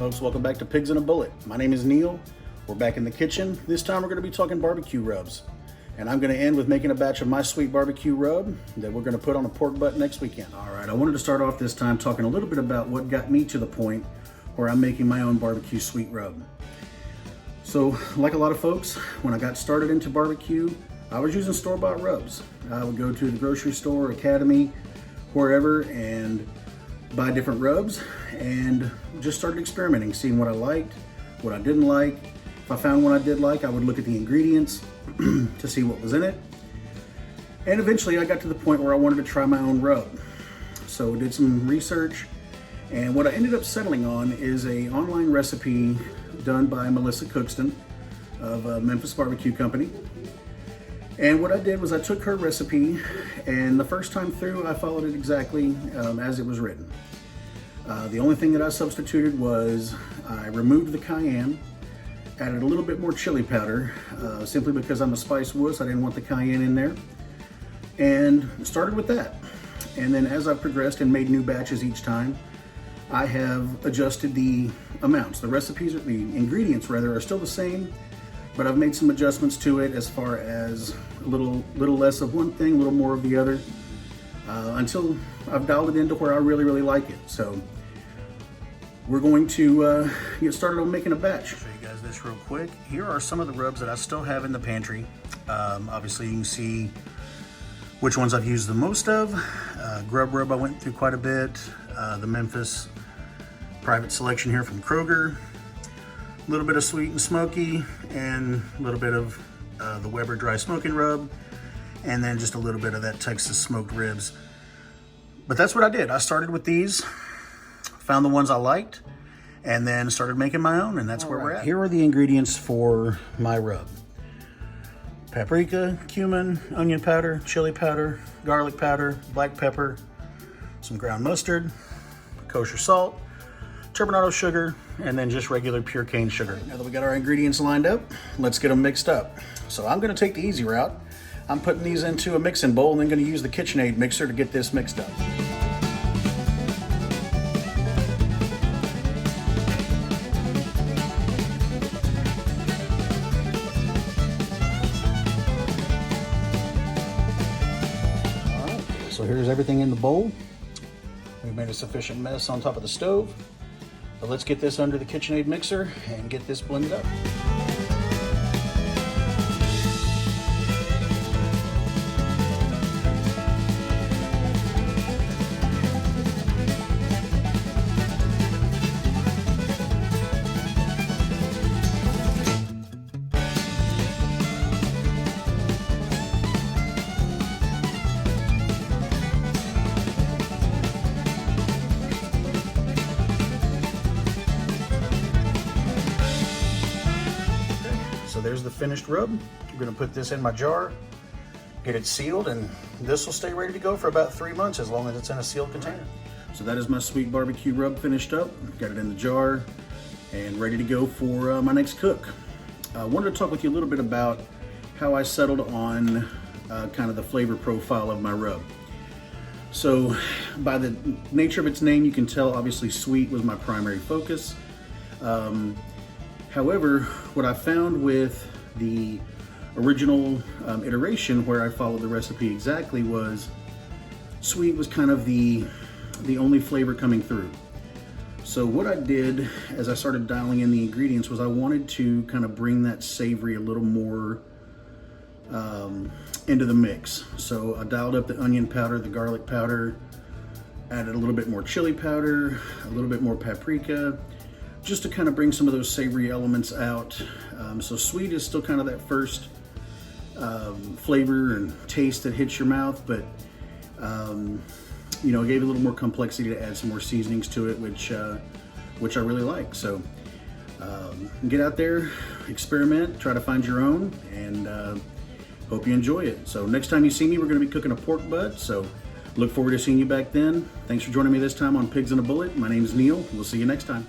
folks, welcome back to Pigs in a Bullet. My name is Neil. We're back in the kitchen. This time we're going to be talking barbecue rubs. And I'm going to end with making a batch of my sweet barbecue rub that we're going to put on a pork butt next weekend. All right, I wanted to start off this time talking a little bit about what got me to the point where I'm making my own barbecue sweet rub. So, like a lot of folks, when I got started into barbecue, I was using store-bought rubs. I would go to the grocery store, Academy, wherever, and buy different rubs and just started experimenting, seeing what I liked, what I didn't like. If I found one I did like, I would look at the ingredients to see what was in it. And eventually I got to the point where I wanted to try my own rub. So I did some research, and what I ended up settling on is an online recipe done by Melissa Cookston of Memphis Bbq Co. And what I did was I took her recipe, and the first time through I followed it exactly as it was written. The only thing that I substituted was I removed the cayenne, added a little bit more chili powder, simply because I'm a spice wuss. I didn't want the cayenne in there, and started with that. And then as I've progressed and made new batches each time, I have adjusted the amounts. The recipes, the ingredients rather, are still the same, but I've made some adjustments to it as far as a little less of one thing, a little more of the other, until I've dialed it into where I really like it. So we're going to get started on making a batch. I'll show you guys this real quick. Here are some of the rubs that I still have in the pantry. Obviously you can see which ones I've used the most of. Grub rub I went through quite a bit. The Memphis private selection here from Kroger. A little bit of sweet and smoky, and a little bit of the Weber dry smoking rub, and then just a little bit of that Texas smoked ribs. But that's what I did. I started with these, found the ones I liked, and then started making my own, and that's where we're at. Here are the ingredients for my rub. Paprika, cumin, onion powder, chili powder, garlic powder, black pepper, some ground mustard, kosher salt, turbinado sugar, and then just regular pure cane sugar. Now that we got our ingredients lined up, let's get them mixed up. So I'm gonna take the easy route. I'm putting these into a mixing bowl and then gonna use the KitchenAid mixer to get this mixed up. All right, so here's everything in the bowl. We've made a sufficient mess on top of the stove. But let's get this under the KitchenAid mixer and get this blended up. So there's the finished rub. I'm gonna put this in my jar, get it sealed, and this will stay ready to go for about 3 months as long as it's in a sealed container. So that is my sweet barbecue rub finished up. Got it in the jar and ready to go for my next cook. I wanted to talk with you a little bit about how I settled on kind of the flavor profile of my rub. So by the nature of its name, you can tell obviously sweet was my primary focus. However, what I found with the original iteration where I followed the recipe exactly was sweet was kind of the only flavor coming through. So what I did as I started dialing in the ingredients was I wanted to kind of bring that savory a little more into the mix. So I dialed up the onion powder, the garlic powder, added a little bit more chili powder, a little bit more paprika, just to kind of bring some of those savory elements out. So sweet is still kind of that first flavor and taste that hits your mouth, but you know, it gave it a little more complexity to add some more seasonings to it, which I really like. So get out there, experiment, try to find your own, and hope you enjoy it. So next time you see me, we're gonna be cooking a pork butt, so look forward to seeing you back then. Thanks for joining me this time on Pigs in a Bullet. My name is Neil. We'll see you next time.